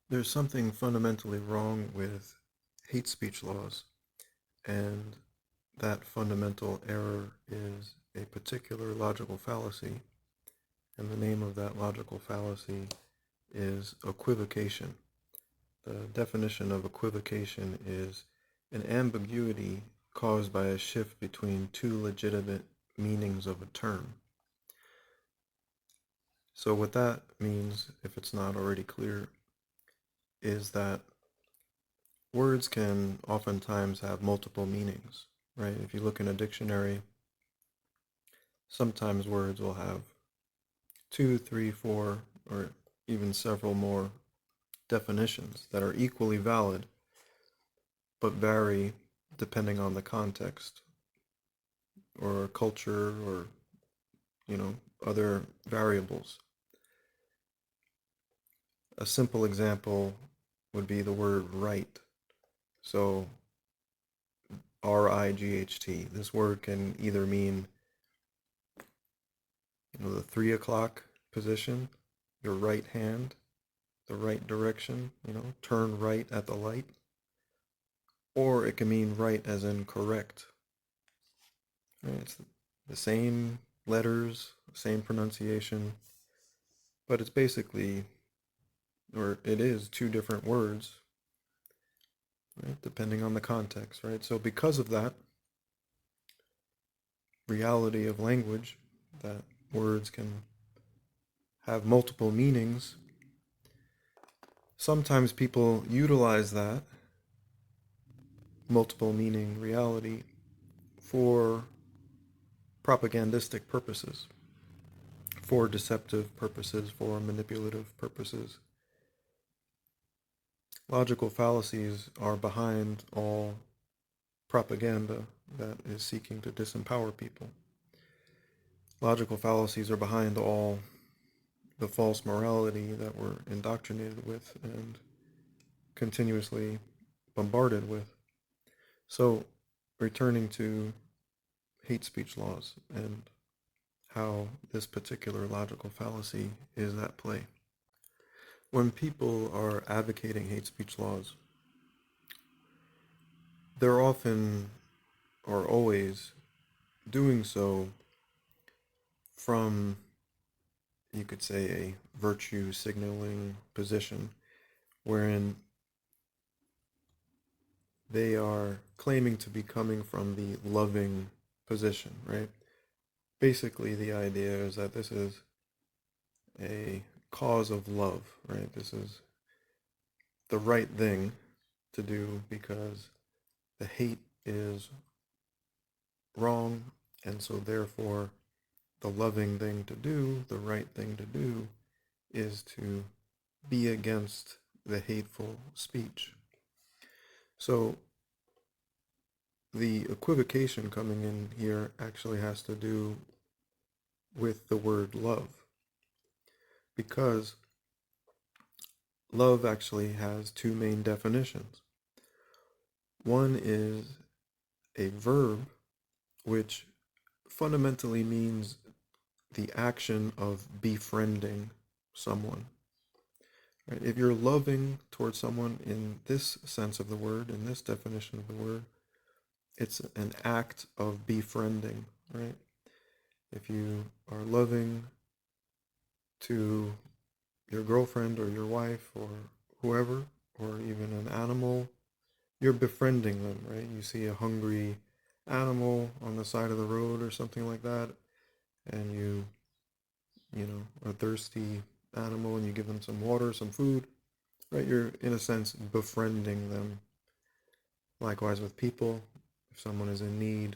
There's something fundamentally wrong with hate speech laws, and that fundamental error is a particular logical fallacy, and the name of that logical fallacy is equivocation. The definition of equivocation is an ambiguity caused by a shift between two legitimate meanings of a term. So what that means, if it's not already clear, is that words can oftentimes have multiple meanings, right? If you look in a dictionary, sometimes words will have two, three, four, or even several more definitions that are equally valid, but vary depending on the context or culture or, you know, other variables. A simple example would be the word right. So RIGHT. This word can either mean, the 3 o'clock position, your right hand, the right direction, turn right at the light, or it can mean right as in correct. Right? It's the same letters, same pronunciation, but it's basically, or it is two different words, right? Depending on the context, right? So because of that reality of language, that words can have multiple meanings, sometimes people utilize that multiple meaning reality for propagandistic purposes, for deceptive purposes, for manipulative purposes. Logical fallacies are behind all propaganda that is seeking to disempower people. Logical fallacies are behind all the false morality that we're indoctrinated with and continuously bombarded with. So, returning to hate speech laws and how this particular logical fallacy is at play. When people are advocating hate speech laws, they're often or always doing so from, you could say, a virtue signaling position wherein they are claiming to be coming from the loving position, right? Basically, the idea is that this is a cause of love, right? This is the right thing to do because the hate is wrong, and so therefore the loving thing to do, the right thing to do, is to be against the hateful speech. So the equivocation coming in here actually has to do with the word love, because love actually has two main definitions. One is a verb, which fundamentally means the action of befriending someone. Right? If you're loving towards someone in this sense of the word, in this definition of the word, it's an act of befriending, right? If you are loving to your girlfriend or your wife or whoever, or even an animal, you're befriending them, right? You see a hungry animal on the side of the road or something like that, and a thirsty animal, and you give them some water, some food, right? You're, in a sense, befriending them. Likewise with people, if someone is in need,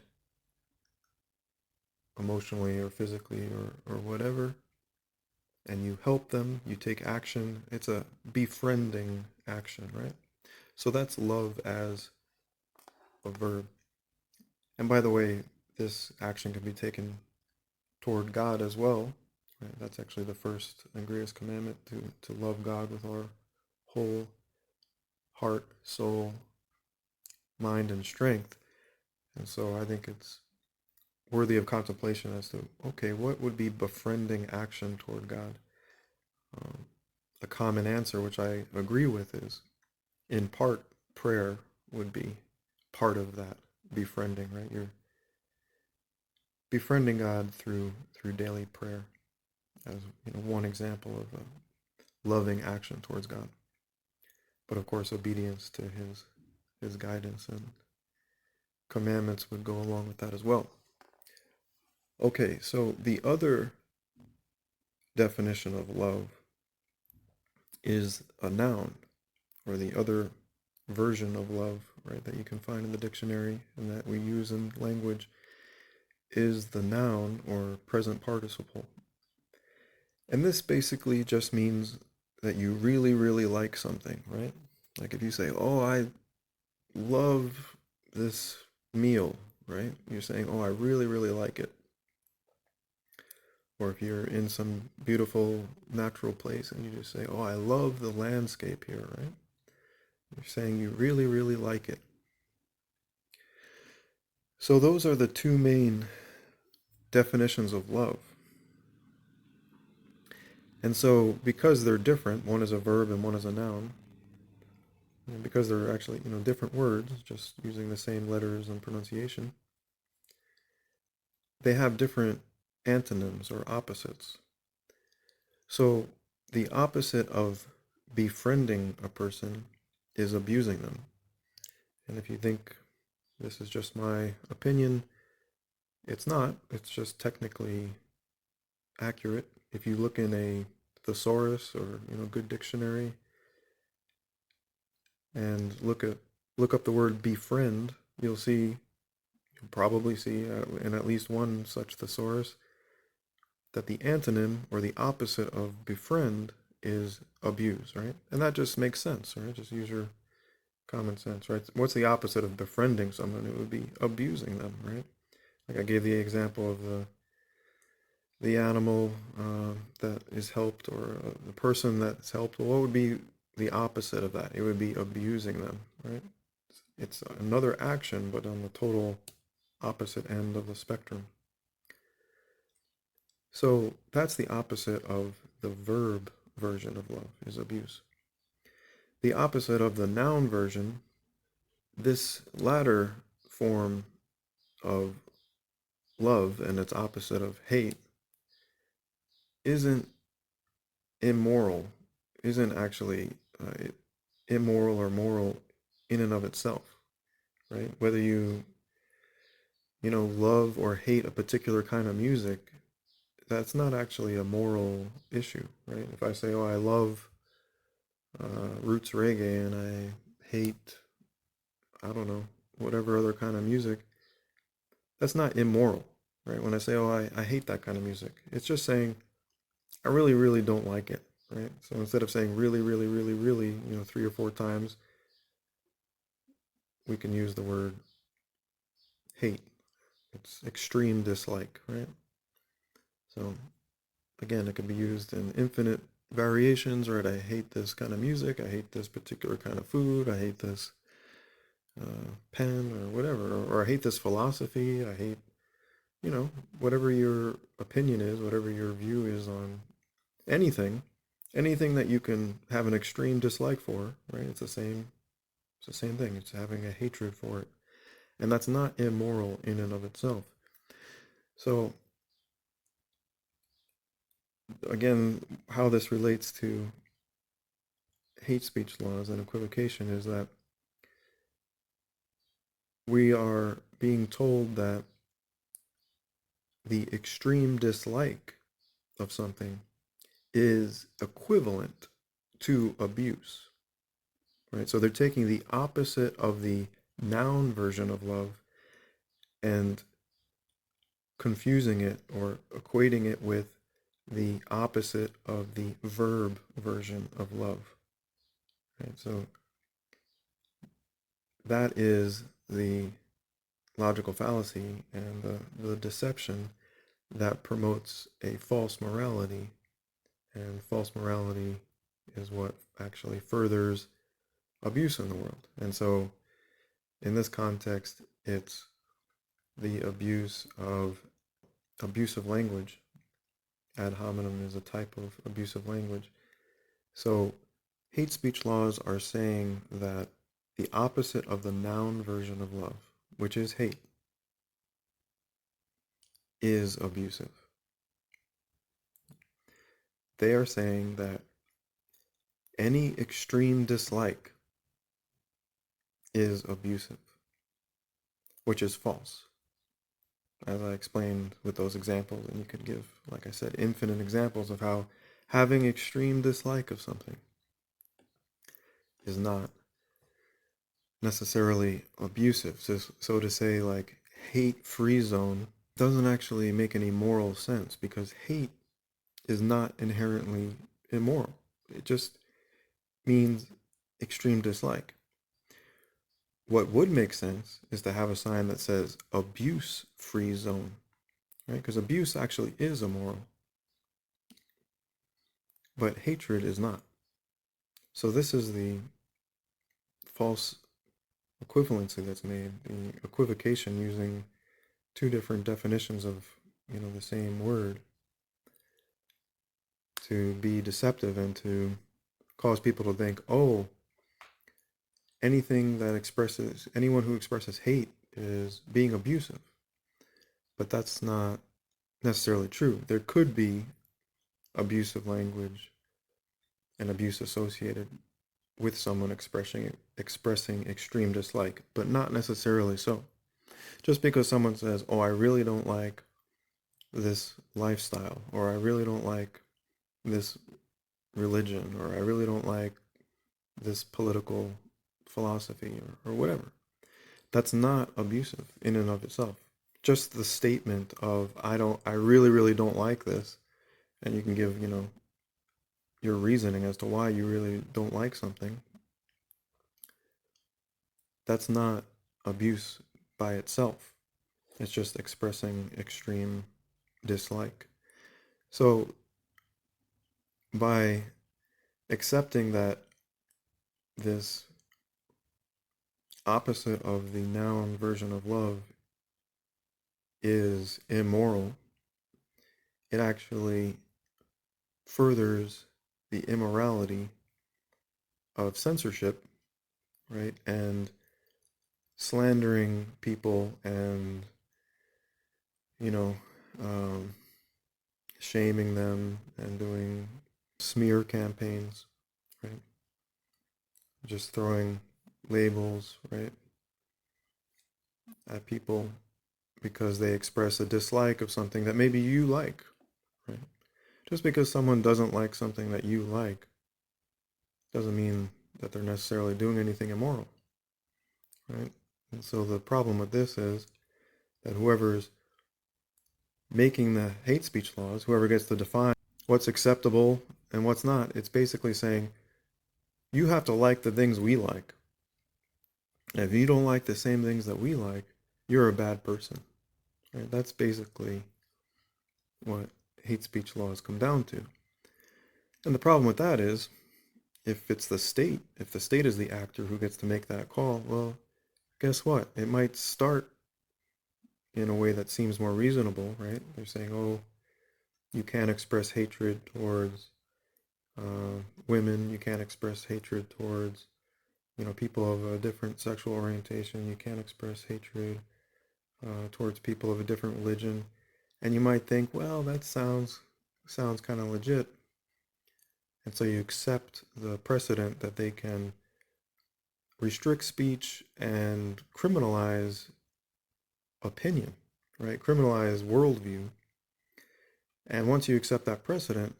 emotionally or physically or whatever, and you help them, you take action, it's a befriending action, right? So that's love as a verb. And by the way, this action can be taken toward God as well. Right? That's actually the first and greatest commandment, to love God with our whole heart, soul, mind, and strength. And so I think it's worthy of contemplation as to, okay, what would be befriending action toward God? Um, a common answer, which I agree with, is in part prayer would be part of that befriending, right? You're befriending God through daily prayer as one example of a loving action towards God. But of course, obedience to his guidance and commandments would go along with that as well. Okay, so the other definition of love is a noun, or the other version of love, right, that you can find in the dictionary and that we use in language is the noun or present participle. And this basically just means that you really, really like something, right? Like if you say, oh, I love this meal, right? You're saying, oh, I really, really like it. Or if you're in some beautiful natural place and you just say, oh, I love the landscape here, right? You're saying you really, really like it. So those are the two main definitions of love. And so because they're different, one is a verb and one is a noun, and because they're actually, different words, just using the same letters and pronunciation, they have different antonyms or opposites. So the opposite of befriending a person is abusing them. And if you think this is just my opinion, it's not. It's just technically accurate. If you look in a thesaurus or good dictionary and look up the word befriend, you'll probably see in at least one such thesaurus that the antonym or the opposite of befriend is abuse, right? And that just makes sense, right? Just use your common sense, right? What's the opposite of befriending someone? It would be abusing them, right? Like I gave the example of the animal that is helped, or the person that's helped. Well, what would be the opposite of that? It would be abusing them, right? It's another action, but on the total opposite end of the spectrum. So that's the opposite of the verb version of love, is abuse. The opposite of the noun version, this latter form of love and its opposite of hate, isn't immoral, isn't actually immoral or moral in and of itself, right? Whether you love or hate a particular kind of music, that's not actually a moral issue, right? If I say, oh, I love roots reggae and I hate, I don't know, whatever other kind of music, that's not immoral, right? When I say, oh, I hate that kind of music, it's just saying, I really, really don't like it, right? So instead of saying really, really, really, really, 3 or 4 times, we can use the word hate. It's extreme dislike, right? So again, it can be used in infinite variations, right? I hate this kind of music. I hate this particular kind of food. I hate this pen or whatever. Or I hate this philosophy. I hate, whatever your opinion is, whatever your view is on anything, anything that you can have an extreme dislike for, right? It's the same thing. It's having a hatred for it. And that's not immoral in and of itself. So again, how this relates to hate speech laws and equivocation is that we are being told that the extreme dislike of something is equivalent to abuse, right? So they're taking the opposite of the noun version of love and confusing it or equating it with the opposite of the verb version of love, right? So that is the logical fallacy and the deception that promotes a false morality. And false morality is what actually furthers abuse in the world. And so in this context, it's the abuse of abusive language. Ad hominem is a type of abusive language. So hate speech laws are saying that the opposite of the noun version of love, which is hate, is abusive. They are saying that any extreme dislike is abusive, which is false. As I explained with those examples, and you could give, like I said, infinite examples of how having extreme dislike of something is not necessarily abusive. So to say, like, hate-free zone doesn't actually make any moral sense, because hate is not inherently immoral. It just means extreme dislike. What would make sense is to have a sign that says abuse-free zone, right? Because abuse actually is immoral, but hatred is not. So this is the false equivalency that's made, the equivocation using two different definitions of, the same word to be deceptive and to cause people to think, oh, anyone who expresses hate is being abusive. But that's not necessarily true. There could be abusive language and abuse associated with someone expressing extreme dislike, but not necessarily so. Just because someone says, oh, I really don't like this lifestyle, or I really don't like this religion, or I really don't like this political philosophy, or whatever. That's not abusive in and of itself. Just the statement of, I really, really don't like this, and you can give, your reasoning as to why you really don't like something. That's not abuse by itself. It's just expressing extreme dislike. So by accepting that this opposite of the noun version of love is immoral, it actually furthers the immorality of censorship, right? And slandering people and, you know, um, shaming them and doing smear campaigns, right? Just throwing labels, right, at people because they express a dislike of something that maybe you like, right? Just because someone doesn't like something that you like doesn't mean that they're necessarily doing anything immoral, right? And so the problem with this is that whoever's making the hate speech laws, whoever gets to define what's acceptable and what's not, it's basically saying, you have to like the things we like. And if you don't like the same things that we like, you're a bad person. Right? That's basically what hate speech laws come down to. And the problem with that is, if the state is the actor who gets to make that call, well, guess what? It might start in a way that seems more reasonable, right? They're saying, oh, you can't express hatred towards women. You can't express hatred towards, people of a different sexual orientation. You can't express hatred towards people of a different religion. And you might think, well, that sounds kind of legit. And so you accept the precedent that they can restrict speech and criminalize opinion, right? Criminalize worldview. And once you accept that precedent,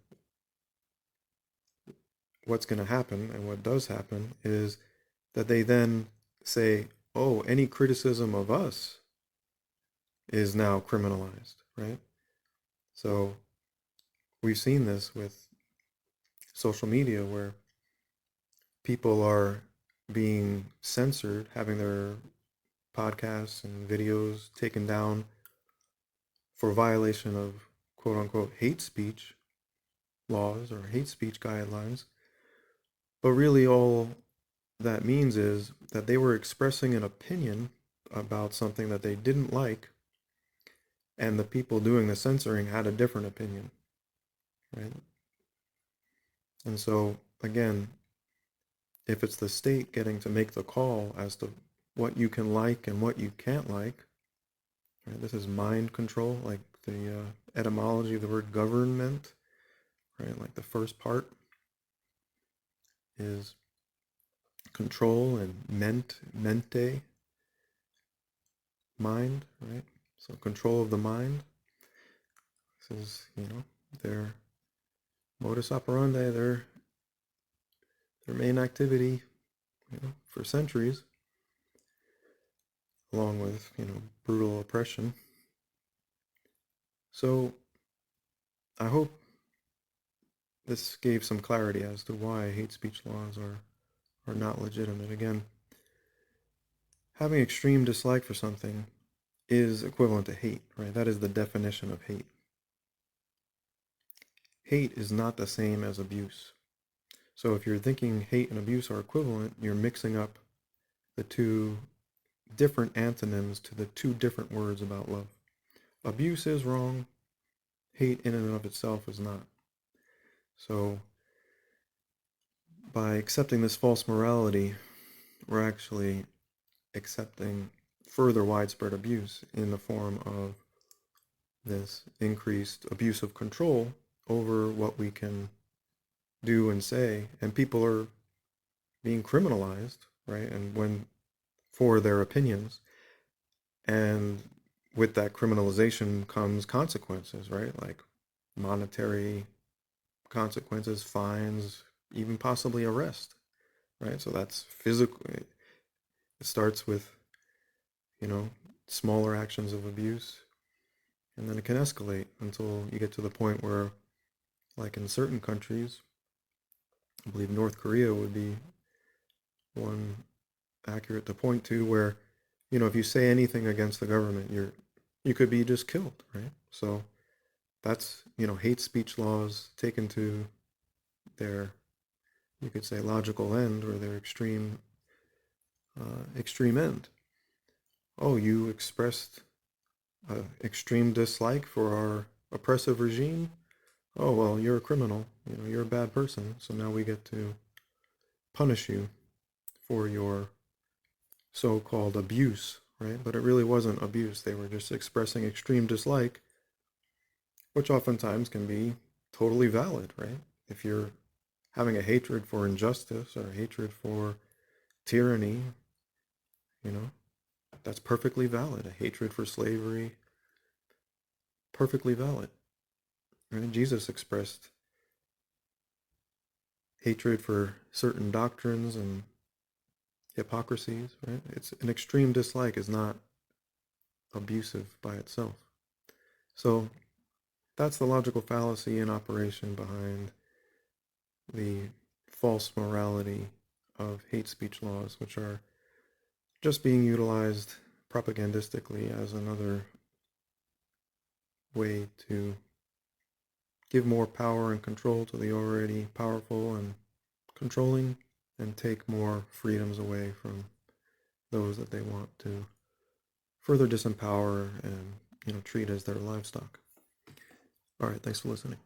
what's going to happen, and what does happen, is that they then say, oh, any criticism of us is now criminalized, right? So we've seen this with social media, where people are being censored, having their podcasts and videos taken down for violation of quote unquote hate speech laws or hate speech guidelines. But really all that means is that they were expressing an opinion about something that they didn't like, and the people doing the censoring had a different opinion, right? And so again, if it's the state getting to make the call as to what you can like and what you can't like, right? This is mind control, like the etymology of the word government, right? Like the first part is control, and mente, mind, right? So control of the mind. This is, their modus operandi, their main activity, for centuries, along with, brutal oppression. So I hope this gave some clarity as to why hate speech laws are not legitimate. Again, having extreme dislike for something is equivalent to hate, right? That is the definition of hate. Hate is not the same as abuse. So if you're thinking hate and abuse are equivalent, you're mixing up the two different antonyms to the two different words about love. Abuse is wrong. Hate in and of itself is not. So by accepting this false morality, we're actually accepting further widespread abuse in the form of this increased abuse of control over what we can do and say, and people are being criminalized, right? And when for their opinions, and with that criminalization comes consequences, right? Like monetary consequences, fines, even possibly arrest, right? So that's physical. It starts with, smaller actions of abuse, and then it can escalate until you get to the point where, like in certain countries, I believe North Korea would be one accurate to point to, where, if you say anything against the government, you could be just killed, right? So that's, hate speech laws taken to their, you could say, logical end, or their extreme end. Oh, you expressed extreme dislike for our oppressive regime? Oh, well, you're a criminal. You're a bad person. So now we get to punish you for your so-called abuse, right? But it really wasn't abuse. They were just expressing extreme dislike, which oftentimes can be totally valid, right? If you're having a hatred for injustice or a hatred for tyranny, that's perfectly valid. A hatred for slavery, perfectly valid. Right? Jesus expressed hatred for certain doctrines and hypocrisies, right? It's an extreme dislike is not abusive by itself. So that's the logical fallacy in operation behind the false morality of hate speech laws, which are just being utilized propagandistically as another way to give more power and control to the already powerful and controlling, and take more freedoms away from those that they want to further disempower and treat as their livestock. All right, thanks for listening.